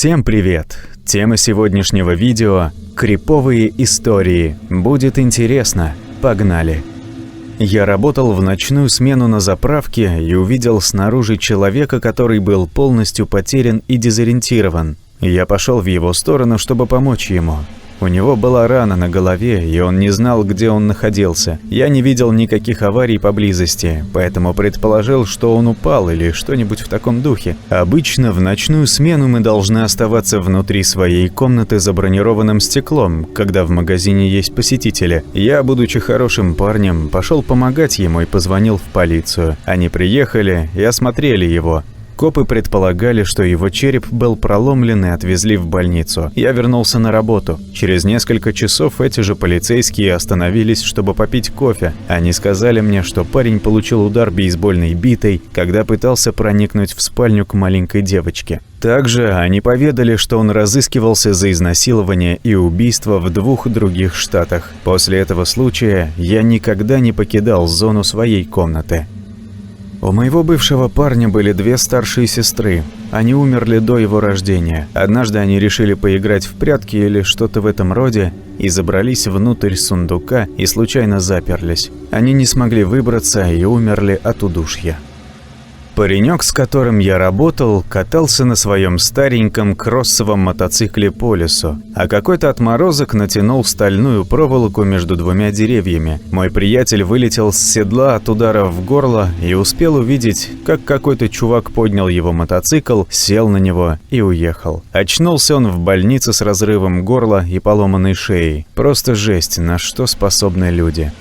Всем привет! Тема сегодняшнего видео – криповые истории. Будет интересно. Погнали! Я работал в ночную смену на заправке и увидел снаружи человека, который был полностью потерян и дезориентирован. Я пошел в его сторону, чтобы помочь ему. У него была рана на голове, и он не знал, где он находился. Я не видел никаких аварий поблизости, поэтому предположил, что он упал или что-нибудь в таком духе. Обычно в ночную смену мы должны оставаться внутри своей комнаты за бронированным стеклом, когда в магазине есть посетители. Я, будучи хорошим парнем, пошел помогать ему и позвонил в полицию. Они приехали и осмотрели его. Копы предполагали, что его череп был проломлен и отвезли в больницу. Я вернулся на работу. Через несколько часов эти же полицейские остановились, чтобы попить кофе. Они сказали мне, что парень получил удар бейсбольной битой, когда пытался проникнуть в спальню к маленькой девочке. Также они поведали, что он разыскивался за изнасилование и убийство в 2 других штатах. После этого случая я никогда не покидал зону своей комнаты. У моего бывшего парня были 2 старшие сестры. Они умерли до его рождения. Однажды они решили поиграть в прятки или что-то в этом роде и забрались внутрь сундука и случайно заперлись. Они не смогли выбраться и умерли от удушья. Паренек, с которым я работал, катался на своем стареньком кроссовом мотоцикле по лесу, а какой-то отморозок натянул стальную проволоку между 2 деревьями. Мой приятель вылетел с седла от удара в горло и успел увидеть, как какой-то чувак поднял его мотоцикл, сел на него и уехал. Очнулся он в больнице с разрывом горла и поломанной шеей. Просто жесть, на что способны люди.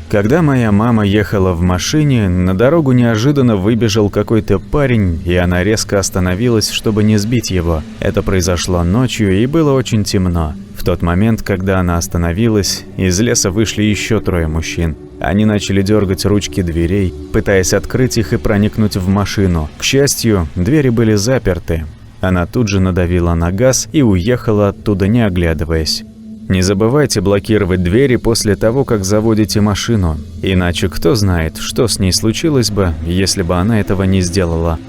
Когда моя мама ехала в машине, на дорогу неожиданно выбежал какой-то парень, и она резко остановилась, чтобы не сбить его. Это произошло ночью, и было очень темно. В тот момент, когда она остановилась, из леса вышли еще 3 мужчин. Они начали дергать ручки дверей, пытаясь открыть их и проникнуть в машину. К счастью, двери были заперты. Она тут же надавила на газ и уехала оттуда, не оглядываясь. Не забывайте блокировать двери после того, как заводите машину, иначе кто знает, что с ней случилось бы, если бы она этого не сделала.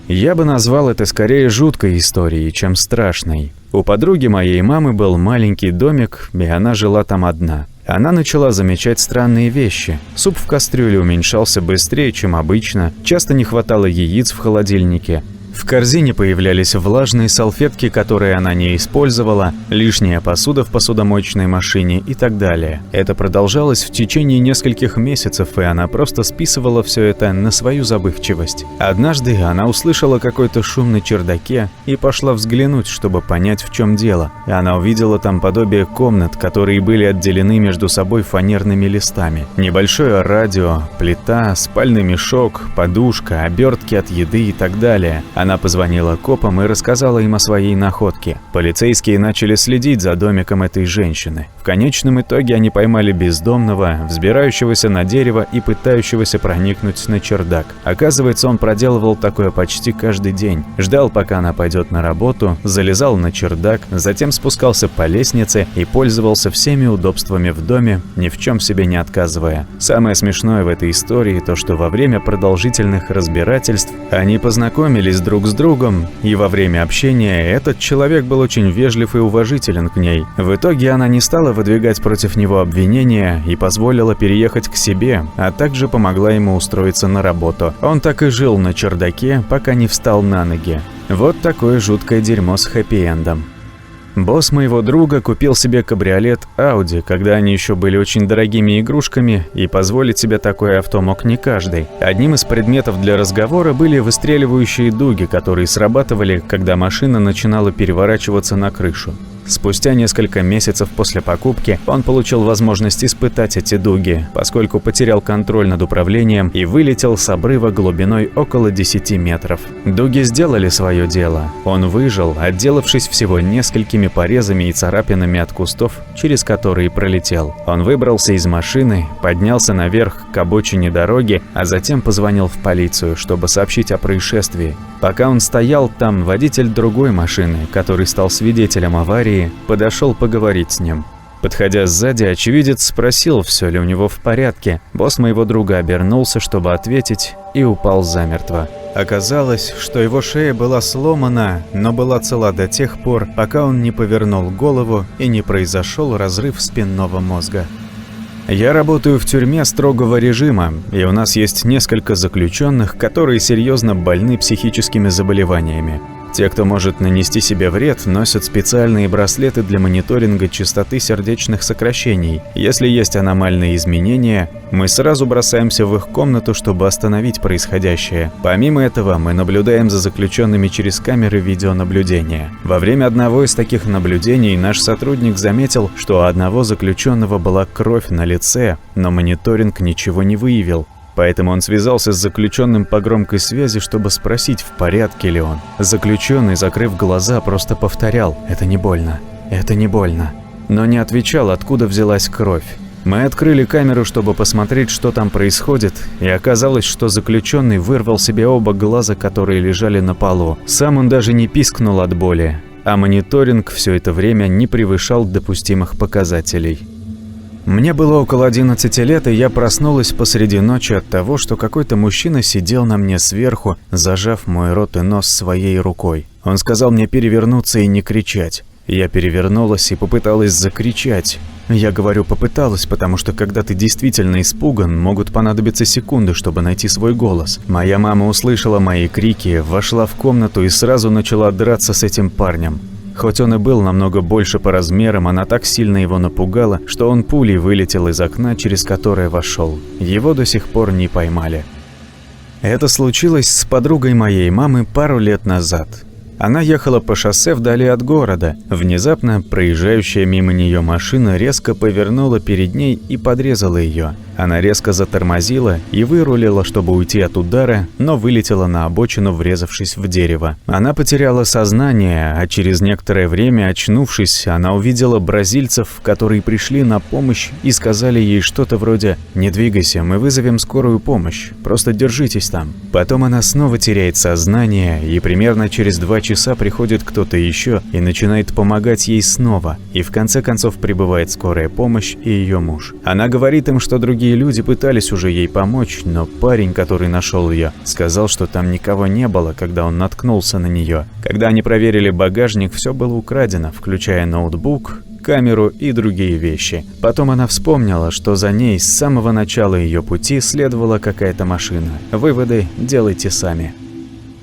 Я бы назвал это скорее жуткой историей, чем страшной. У подруги моей мамы был маленький домик, и она жила там одна. Она начала замечать странные вещи. Суп в кастрюле уменьшался быстрее, чем обычно, часто не хватало яиц в холодильнике. В корзине появлялись влажные салфетки, которые она не использовала, лишняя посуда в посудомоечной машине и так далее. Это продолжалось в течение нескольких месяцев, и она просто списывала все это на свою забывчивость. Однажды она услышала какой-то шум на чердаке и пошла взглянуть, чтобы понять, в чем дело. И она увидела там подобие комнат, которые были отделены между собой фанерными листами. Небольшое радио, плита, спальный мешок, подушка, обертки от еды и так далее. Она позвонила копам и рассказала им о своей находке. Полицейские начали следить за домиком этой женщины. В конечном итоге они поймали бездомного, взбирающегося на дерево и пытающегося проникнуть на чердак. Оказывается, он проделывал такое почти каждый день. Ждал, пока она пойдет на работу, залезал на чердак, затем спускался по лестнице и пользовался всеми удобствами в доме, ни в чем себе не отказывая. Самое смешное в этой истории то, что во время продолжительных разбирательств они познакомились друг с другом, и во время общения этот человек был очень вежлив и уважителен к ней. В итоге она не стала выдвигать против него обвинения и позволила переехать к себе, а также помогла ему устроиться на работу. Он так и жил на чердаке, пока не встал на ноги. Вот такое жуткое дерьмо с хэппи-эндом. Босс моего друга купил себе кабриолет Audi, когда они еще были очень дорогими игрушками, и позволить себе такое авто мог не каждый. Одним из предметов для разговора были выстреливающие дуги, которые срабатывали, когда машина начинала переворачиваться на крышу. Спустя несколько месяцев после покупки он получил возможность испытать эти дуги, поскольку потерял контроль над управлением и вылетел с обрыва глубиной около 10 метров. Дуги сделали свое дело. Он выжил, отделавшись всего несколькими порезами и царапинами от кустов, через которые пролетел. Он выбрался из машины, поднялся наверх к обочине дороги, а затем позвонил в полицию, чтобы сообщить о происшествии. Пока он стоял там, водитель другой машины, который стал свидетелем аварии, подошел поговорить с ним. Подходя сзади, очевидец спросил, все ли у него в порядке. Босс моего друга обернулся, чтобы ответить, и упал замертво. Оказалось, что его шея была сломана, но была цела до тех пор, пока он не повернул голову и не произошел разрыв спинного мозга. Я работаю в тюрьме строгого режима, и у нас есть несколько заключенных, которые серьезно больны психическими заболеваниями. Те, кто может нанести себе вред, носят специальные браслеты для мониторинга частоты сердечных сокращений. Если есть аномальные изменения, мы сразу бросаемся в их комнату, чтобы остановить происходящее. Помимо этого, мы наблюдаем за заключенными через камеры видеонаблюдения. Во время одного из таких наблюдений наш сотрудник заметил, что у одного заключенного была кровь на лице, но мониторинг ничего не выявил. Поэтому он связался с заключенным по громкой связи, чтобы спросить, в порядке ли он. Заключенный, закрыв глаза, просто повторял: «Это не больно, это не больно», но не отвечал, откуда взялась кровь. Мы открыли камеру, чтобы посмотреть, что там происходит, и оказалось, что заключенный вырвал себе оба глаза, которые лежали на полу. Сам он даже не пискнул от боли, а мониторинг все это время не превышал допустимых показателей. Мне было около 11 лет, и я проснулась посреди ночи от того, что какой-то мужчина сидел на мне сверху, зажав мой рот и нос своей рукой. Он сказал мне перевернуться и не кричать. Я перевернулась и попыталась закричать. Я говорю «попыталась», потому что когда ты действительно испуган, могут понадобиться секунды, чтобы найти свой голос. Моя мама услышала мои крики, вошла в комнату и сразу начала драться с этим парнем. Хоть он и был намного больше по размерам, она так сильно его напугала, что он пулей вылетел из окна, через которое вошел. Его до сих пор не поймали. Это случилось с подругой моей мамы пару лет назад. Она ехала по шоссе вдали от города. Внезапно проезжающая мимо нее машина резко повернула перед ней и подрезала ее. Она резко затормозила и вырулила, чтобы уйти от удара, но вылетела на обочину, врезавшись в дерево. Она потеряла сознание, а через некоторое время, очнувшись, она увидела бразильцев, которые пришли на помощь и сказали ей что-то вроде «Не двигайся, мы вызовем скорую помощь, просто держитесь там». Потом она снова теряет сознание, и примерно через 2 часа приходит кто-то еще и начинает помогать ей снова, и в конце концов прибывает скорая помощь и ее муж. Она говорит им, что другие люди пытались уже ей помочь, но парень, который нашел ее, сказал, что там никого не было, когда он наткнулся на нее. Когда они проверили багажник, все было украдено, включая ноутбук, камеру и другие вещи. Потом она вспомнила, что за ней с самого начала ее пути следовала какая-то машина. Выводы делайте сами.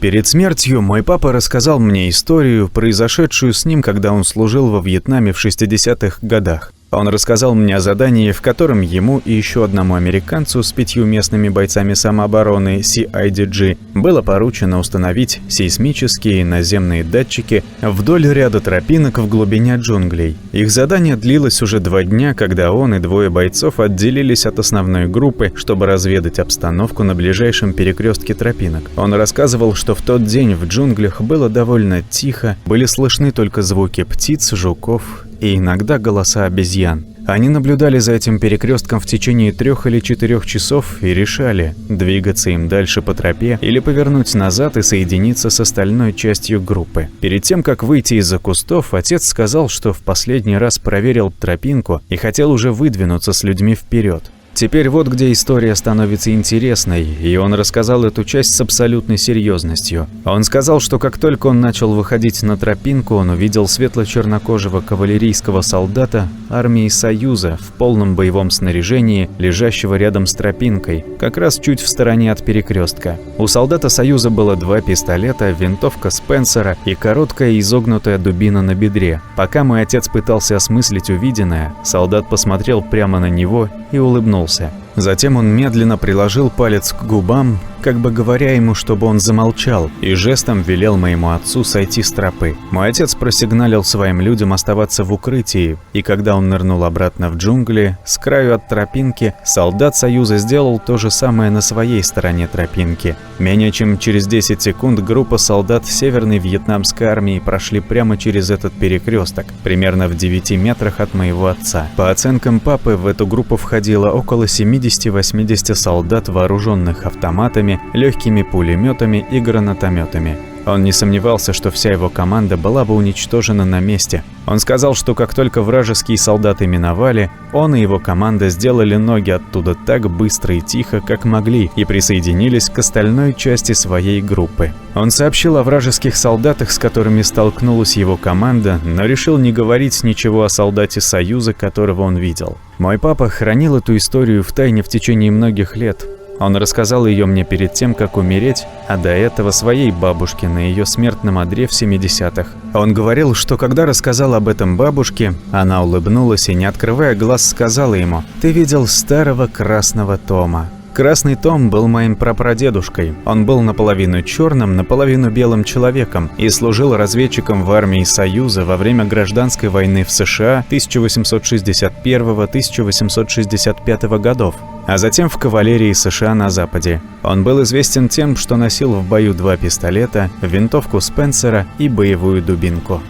Перед смертью мой папа рассказал мне историю, произошедшую с ним, когда он служил во Вьетнаме в 60-х годах. Он рассказал мне о задании, в котором ему и еще одному американцу с 5 местными бойцами самообороны CIDG было поручено установить сейсмические наземные датчики вдоль ряда тропинок в глубине джунглей. Их задание длилось уже 2 дня, когда он и 2 бойцов отделились от основной группы, чтобы разведать обстановку на ближайшем перекрестке тропинок. Он рассказывал, что в тот день в джунглях было довольно тихо, были слышны только звуки птиц, жуков и иногда голоса обезьян. Они наблюдали за этим перекрестком в течение 3 или 4 часов и решали, двигаться им дальше по тропе или повернуть назад и соединиться с остальной частью группы. Перед тем, как выйти из-за кустов, отец сказал, что в последний раз проверил тропинку и хотел уже выдвинуться с людьми вперед. Теперь вот где история становится интересной, и он рассказал эту часть с абсолютной серьезностью. Он сказал, что как только он начал выходить на тропинку, он увидел светло-чернокожего кавалерийского солдата армии Союза в полном боевом снаряжении, лежащего рядом с тропинкой, как раз чуть в стороне от перекрестка. У солдата Союза было 2 пистолета, винтовка Спенсера и короткая изогнутая дубина на бедре. Пока мой отец пытался осмыслить увиденное, солдат посмотрел прямо на него и улыбнулся. Затем он медленно приложил палец к губам, как бы говоря ему, чтобы он замолчал, и жестом велел моему отцу сойти с тропы. Мой отец просигналил своим людям оставаться в укрытии, и когда он нырнул обратно в джунгли, с краю от тропинки, солдат Союза сделал то же самое на своей стороне тропинки. Менее чем через 10 секунд группа солдат Северной вьетнамской армии прошли прямо через этот перекресток, примерно в 9 метрах от моего отца. По оценкам папы, в эту группу входило около 70-80 солдат, вооруженных автоматами, легкими пулеметами и гранатометами. Он не сомневался, что вся его команда была бы уничтожена на месте. Он сказал, что как только вражеские солдаты миновали, он и его команда сделали ноги оттуда так быстро и тихо, как могли, и присоединились к остальной части своей группы. Он сообщил о вражеских солдатах, с которыми столкнулась его команда, но решил не говорить ничего о солдате Союза, которого он видел. Мой папа хранил эту историю в тайне в течение многих лет. Он рассказал ее мне перед тем, как умереть, а до этого своей бабушке на ее смертном одре в 70-х. Он говорил, что когда рассказал об этом бабушке, она улыбнулась и, не открывая глаз, сказала ему: «Ты видел старого красного Тома». Красный Том был моим прапрадедушкой. Он был наполовину черным, наполовину белым человеком и служил разведчиком в армии Союза во время гражданской войны в США 1861-1865 годов, а затем в кавалерии США на Западе. Он был известен тем, что носил в бою 2 пистолета, винтовку Спенсера и боевую дубинку.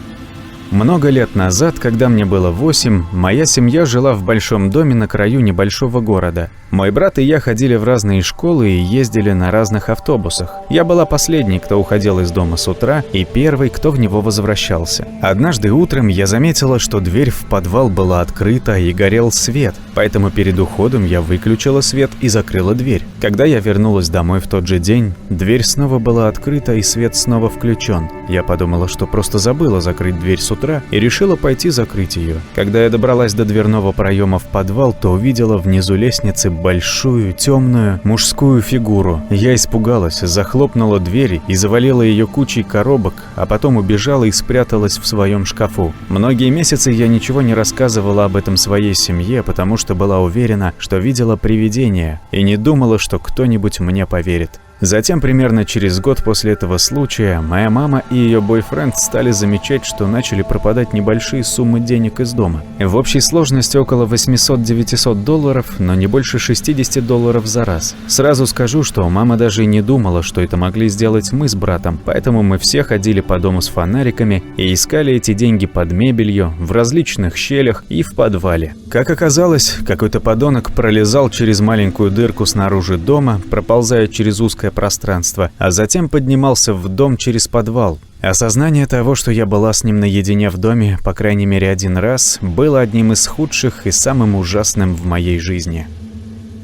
Много лет назад, когда мне было 8, моя семья жила в большом доме на краю небольшого города. Мой брат и я ходили в разные школы и ездили на разных автобусах. Я была последней, кто уходил из дома с утра, и первой, кто в него возвращался. Однажды утром я заметила, что дверь в подвал была открыта и горел свет, поэтому перед уходом я выключила свет и закрыла дверь. Когда я вернулась домой в тот же день, дверь снова была открыта и свет снова включен. Я подумала, что просто забыла закрыть дверь с утра и решила пойти закрыть ее. Когда я добралась до дверного проема в подвал, то увидела внизу лестницы большую, темную, мужскую фигуру. Я испугалась, захлопнула дверь и завалила ее кучей коробок, а потом убежала и спряталась в своем шкафу. Многие месяцы я ничего не рассказывала об этом своей семье, потому что была уверена, что видела привидение, и не думала, что кто-нибудь мне поверит. Затем, примерно через год после этого случая, моя мама и ее бойфренд стали замечать, что начали пропадать небольшие суммы денег из дома. В общей сложности около $800-900, но не больше $60 за раз. Сразу скажу, что мама даже и не думала, что это могли сделать мы с братом, поэтому мы все ходили по дому с фонариками и искали эти деньги под мебелью, в различных щелях и в подвале. Как оказалось, какой-то подонок пролезал через маленькую дырку снаружи дома, проползая через узкое пространство, а затем поднимался в дом через подвал. Осознание того, что я была с ним наедине в доме, по крайней мере один раз, было одним из худших и самым ужасным в моей жизни.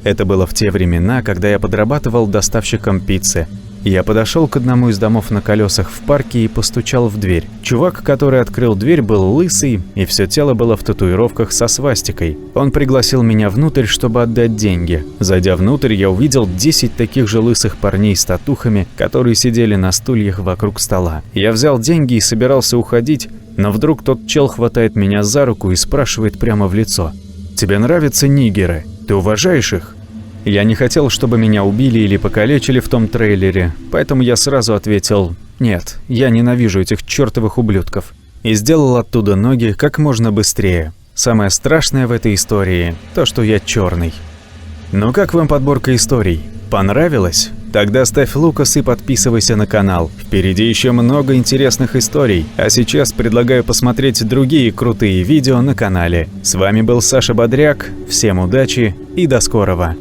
Это было в те времена, когда я подрабатывал доставщиком пиццы. Я подошел к одному из домов на колесах в парке и постучал в дверь. Чувак, который открыл дверь, был лысый, и все тело было в татуировках со свастикой. Он пригласил меня внутрь, чтобы отдать деньги. Зайдя внутрь, я увидел 10 таких же лысых парней с татухами, которые сидели на стульях вокруг стола. Я взял деньги и собирался уходить, но вдруг тот чел хватает меня за руку и спрашивает прямо в лицо: «Тебе нравятся нигеры? Ты уважаешь их?» Я не хотел, чтобы меня убили или покалечили в том трейлере, поэтому я сразу ответил: «Нет, я ненавижу этих чертовых ублюдков». И сделал оттуда ноги как можно быстрее. Самое страшное в этой истории – то, что я черный. Ну как вам подборка историй? Понравилось? Тогда ставь лукас и подписывайся на канал. Впереди еще много интересных историй. А сейчас предлагаю посмотреть другие крутые видео на канале. С вами был Саша Бодряк. Всем удачи и до скорого.